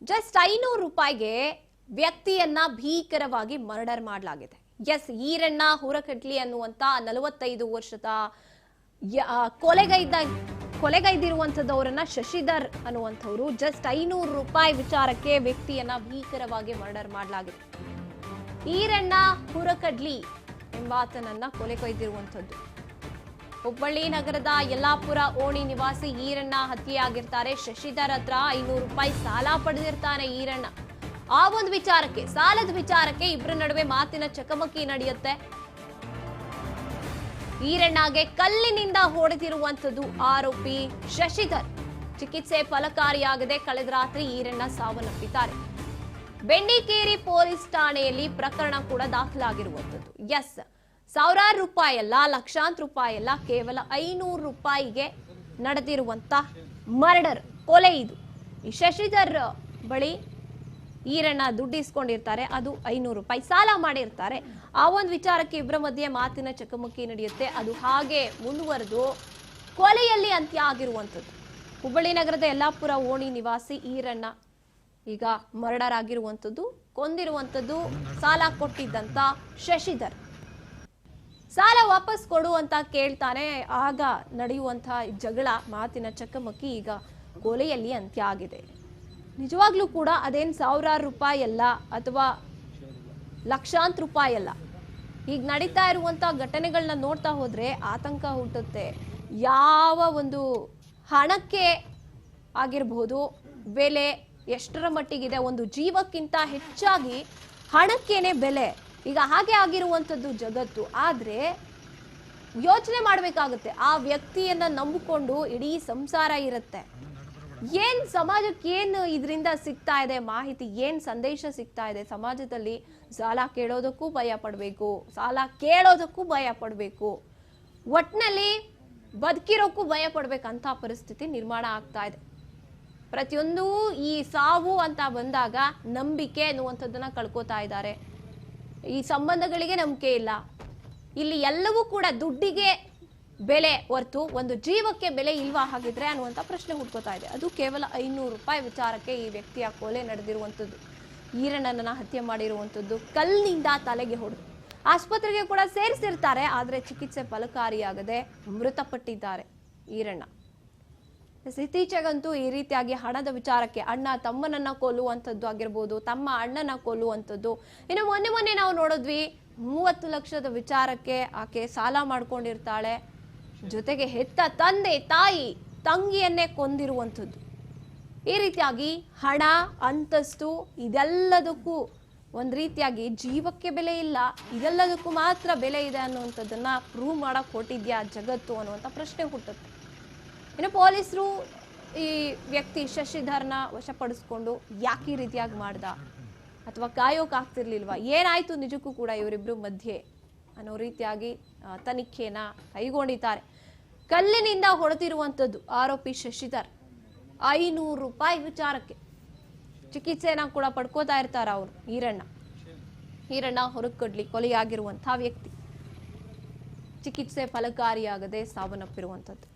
Just 500 ರೂಪಾಯಿಗೆ ವ್ಯಕ್ತಿಯನ್ನ ಭೀಕರವಾಗಿ murder ಮಾಡಲಾಗಿದೆ. ಎಸ್, ಈರಣ್ಣ ಹುರಕಡ್ಲಿ ಅನ್ನುವಂತ 45 ವರ್ಷದ ಕೊಲೆಗೈದಿರುವಂತದವರನ್ನ ಶಶಿಧರ್ ಅನ್ನುವಂಥವ್ರು ಜಸ್ಟ್ 500 ರೂಪಾಯಿ ವಿಚಾರಕ್ಕೆ ವ್ಯಕ್ತಿಯನ್ನ ಭೀಕರವಾಗಿ ಮರ್ಡರ್ ಮಾಡಲಾಗಿದೆ. ಈರಣ್ಣ ಹುರಕಡ್ಲಿ ಎಂಬಾತನನ್ನ ಕೊಲೆಗೈದಿರುವಂತದ್ದು. ಹುಬ್ಬಳ್ಳಿ ನಗರದ ಯಲ್ಲಾಪುರ ಓಣಿ ನಿವಾಸಿ ಈರಣ್ಣ ಹತ್ಯೆಯಾಗಿರ್ತಾರೆ. ಶಶಿಧರ್ ಹತ್ರ 500 ರೂಪಾಯಿ ಸಾಲ ಪಡೆದಿರ್ತಾನೆ ಈರಣ್ಣ. ಆ ಒಂದು ವಿಚಾರಕ್ಕೆ, ಸಾಲದ ವಿಚಾರಕ್ಕೆ ಇಬ್ಬರ ನಡುವೆ ಮಾತಿನ ಚಕಮಕಿ ನಡೆಯುತ್ತೆ. ಈರಣ್ಣಗೆ ಕಲ್ಲಿನಿಂದ ಹೊಡೆದಿರುವಂತದ್ದು ಆರೋಪಿ ಶಶಿಧರ್. ಚಿಕಿತ್ಸೆ ಫಲಕಾರಿಯಾಗದೆ ಕಳೆದ ರಾತ್ರಿ ಈರಣ್ಣ ಸಾವನ್ನಪ್ಪಿದ್ದಾರೆ. ಬೆಂಡಿಕೇರಿ ಪೊಲೀಸ್ ಠಾಣೆಯಲ್ಲಿ ಪ್ರಕರಣ ಕೂಡ ದಾಖಲಾಗಿರುವಂತದ್ದು. ಎಸ್, ಸಾವಿರಾರು ರೂಪಾಯಿ ಅಲ್ಲ, ಲಕ್ಷಾಂತರ ರೂಪಾಯಿ ಅಲ್ಲ, ಕೇವಲ 500 ರೂಪಾಯಿಗೆ ನಡೆದಿರುವಂತ ಮರ್ಡರ್, ಕೊಲೆ ಇದು. ಈ ಶಶಿಧರ್ ಬಳಿ ಈರಣ್ಣ ದುಡ್ಡು ಇಸ್ಕೊಂಡಿರ್ತಾರೆ, ಅದು 500 ರೂಪಾಯಿ ಸಾಲ ಮಾಡಿರ್ತಾರೆ. ಆ ಒಂದು ವಿಚಾರಕ್ಕೆ ಇಬ್ಬರ ಮಧ್ಯೆ ಮಾತಿನ ಚಕಮಕಿ ನಡೆಯುತ್ತೆ. ಅದು ಹಾಗೆ ಮುಂದುವರೆದು ಕೊಲೆಯಲ್ಲಿ ಅಂತ್ಯ ಆಗಿರುವಂಥದ್ದು. ಹುಬ್ಬಳ್ಳಿ ನಗರದ ಯಲ್ಲಾಪುರ ಓಣಿ ನಿವಾಸಿ ಈರಣ್ಣ ಈಗ ಮರ್ಡರ್ ಆಗಿರುವಂಥದ್ದು. ಕೊಂದಿರುವಂಥದ್ದು ಸಾಲ ಕೊಟ್ಟಿದ್ದಂತ ಶಶಿಧರ್. ಸಾಲ ವಾಪಸ್ ಕೊಡು ಅಂತ ಕೇಳ್ತಾನೆ. ಆಗ ನಡೆಯುವಂತಹ ಜಗಳ, ಮಾತಿನ ಚಕಮಕಿ ಈಗ ಕೊಲೆಯಲ್ಲಿ ಅಂತ್ಯ ಆಗಿದೆ. ನಿಜವಾಗ್ಲೂ ಕೂಡ ಅದೇನು ಸಾವಿರಾರು ರೂಪಾಯಿ ಅಲ್ಲ ಅಥವಾ ಲಕ್ಷಾಂತರ ರೂಪಾಯಿ ಅಲ್ಲ. ಈಗ ನಡೀತಾ ಇರುವಂತ ಘಟನೆಗಳನ್ನ ನೋಡ್ತಾ ಹೋದ್ರೆ ಆತಂಕ ಹುಟ್ಟುತ್ತೆ. ಯಾವ ಒಂದು ಹಣಕ್ಕೆ ಆಗಿರಬಹುದು ಬೆಲೆ ಎಷ್ಟರ ಮಟ್ಟಿಗಿದೆ, ಒಂದು ಜೀವಕ್ಕಿಂತ ಹೆಚ್ಚಾಗಿ ಹಣಕ್ಕೇನೆ ಬೆಲೆ. ಈಗ ಹಾಗೆ ಆಗಿರುವಂಥದ್ದು ಜಗತ್ತು. ಆದ್ರೆ ಯೋಚನೆ ಮಾಡ್ಬೇಕಾಗುತ್ತೆ, ಆ ವ್ಯಕ್ತಿಯನ್ನ ನಂಬಿಕೊಂಡು ಇಡೀ ಸಂಸಾರ ಇರುತ್ತೆ. ಏನ್ ಸಮಾಜಕ್ಕೆ ಏನು ಇದರಿಂದ ಸಿಗ್ತಾ ಇದೆ ಮಾಹಿತಿ, ಏನ್ ಸಂದೇಶ ಸಿಗ್ತಾ ಇದೆ ಸಮಾಜದಲ್ಲಿ? ಸಾಲ ಕೇಳೋದಕ್ಕೂ ಭಯ ಪಡ್ಬೇಕು, ಸಾಲ ಕೇಳೋದಕ್ಕೂ ಭಯ ಪಡ್ಬೇಕು, ಒಟ್ನಲ್ಲಿ ಬದುಕಿರೋಕ್ಕೂ ಭಯ ಪಡ್ಬೇಕಂತ ಪರಿಸ್ಥಿತಿ ನಿರ್ಮಾಣ ಆಗ್ತಾ ಇದೆ. ಪ್ರತಿಯೊಂದು ಈ ಸಾವು ಅಂತ ಬಂದಾಗ ನಂಬಿಕೆ ಅನ್ನುವಂಥದ್ದನ್ನ ಕಳ್ಕೊತಾ ಇದ್ದಾರೆ. ಈ ಸಂಬಂಧಗಳಿಗೆ ನಂಬಿಕೆ ಇಲ್ಲ. ಇಲ್ಲಿ ಎಲ್ಲವೂ ಕೂಡ ದುಡ್ಡಿಗೆ ಬೆಲೆ ಹೊರತು ಒಂದು ಜೀವಕ್ಕೆ ಬೆಲೆ ಇಲ್ವಾ ಹಾಗಿದ್ರೆ ಅನ್ನುವಂಥ ಪ್ರಶ್ನೆ ಹುಡ್ಕೋತಾ ಇದೆ. ಅದು ಕೇವಲ 500 ರೂಪಾಯಿ ವಿಚಾರಕ್ಕೆ ಈ ವ್ಯಕ್ತಿಯ ಕೊಲೆ ನಡೆದಿರುವಂಥದ್ದು. ಈರಣ್ಣನ ಹತ್ಯೆ ಮಾಡಿರುವಂಥದ್ದು. ಕಲ್ಲಿನಿಂದ ತಲೆಗೆ ಹೊಡೆದು ಆಸ್ಪತ್ರೆಗೆ ಕೂಡ ಸೇರಿಸಿರ್ತಾರೆ. ಆದರೆ ಚಿಕಿತ್ಸೆ ಫಲಕಾರಿಯಾಗದೆ ಮೃತಪಟ್ಟಿದ್ದಾರೆ ಈರಣ್ಣ. ಇತ್ತೀಚೆಗಂತೂ ಈ ರೀತಿಯಾಗಿ ಹಣದ ವಿಚಾರಕ್ಕೆ ಅಣ್ಣ ತಮ್ಮನನ್ನ ಕೊಲ್ಲುವಂಥದ್ದು ಆಗಿರ್ಬೋದು, ತಮ್ಮ ಅಣ್ಣನ ಕೊಲ್ಲುವಂಥದ್ದು. ಇನ್ನು ಮೊನ್ನೆ ನಾವು ನೋಡಿದ್ವಿ, 30 ಲಕ್ಷದ ವಿಚಾರಕ್ಕೆ ಆಕೆ ಸಾಲ ಮಾಡ್ಕೊಂಡಿರ್ತಾಳೆ, ಜೊತೆಗೆ ಹೆತ್ತ ತಂದೆ ತಾಯಿ ತಂಗಿಯನ್ನೇ ಕೊಂದಿರುವಂಥದ್ದು. ಈ ರೀತಿಯಾಗಿ ಹಣ, ಅಂತಸ್ತು ಇದೆಲ್ಲದಕ್ಕೂ ಒಂದು ರೀತಿಯಾಗಿ ಜೀವಕ್ಕೆ ಬೆಲೆ ಇಲ್ಲ, ಇದೆಲ್ಲದಕ್ಕೂ ಮಾತ್ರ ಬೆಲೆ ಇದೆ ಅನ್ನುವಂಥದ್ದನ್ನ ಪ್ರೂವ್ ಮಾಡಕ್ ಹೊಟ್ಟಿದ್ಯಾ ಜಗತ್ತು ಅನ್ನುವಂಥ ಪ್ರಶ್ನೆ ಹುಟ್ಟುತ್ತೆ. ಇನ್ನು ಪೊಲೀಸರು ಈ ವ್ಯಕ್ತಿ ಶಶಿಧರ್ನ ವಶಪಡಿಸ್ಕೊಂಡು ಯಾಕೆ ಈ ರೀತಿಯಾಗಿ ಮಾಡ್ದ ಅಥವಾ ಕಾಯೋಕಾಗ್ತಿರ್ಲಿಲ್ವಾ, ಏನಾಯ್ತು ನಿಜಕ್ಕೂ ಕೂಡ ಇವರಿಬ್ರು ಮಧ್ಯೆ ಅನ್ನೋ ರೀತಿಯಾಗಿ ತನಿಖೆನ ಕೈಗೊಂಡಿದ್ದಾರೆ. ಕಲ್ಲಿನಿಂದ ಹೊಡೆದಿರುವಂಥದ್ದು ಆರೋಪಿ ಶಶಿಧರ್. 500 ರೂಪಾಯಿ ವಿಚಾರಕ್ಕೆ ಚಿಕಿತ್ಸೆನ ಕೂಡ ಪಡ್ಕೋತಾ ಇರ್ತಾರ ಅವರು. ಈರಣ್ಣ ಹುರಕಡ್ಲಿ ಕೊಲೆಯಾಗಿರುವಂತಹ ವ್ಯಕ್ತಿ ಚಿಕಿತ್ಸೆ ಫಲಕಾರಿಯಾಗದೆ ಸಾವನ್ನಪ್ಪಿರುವಂಥದ್ದು.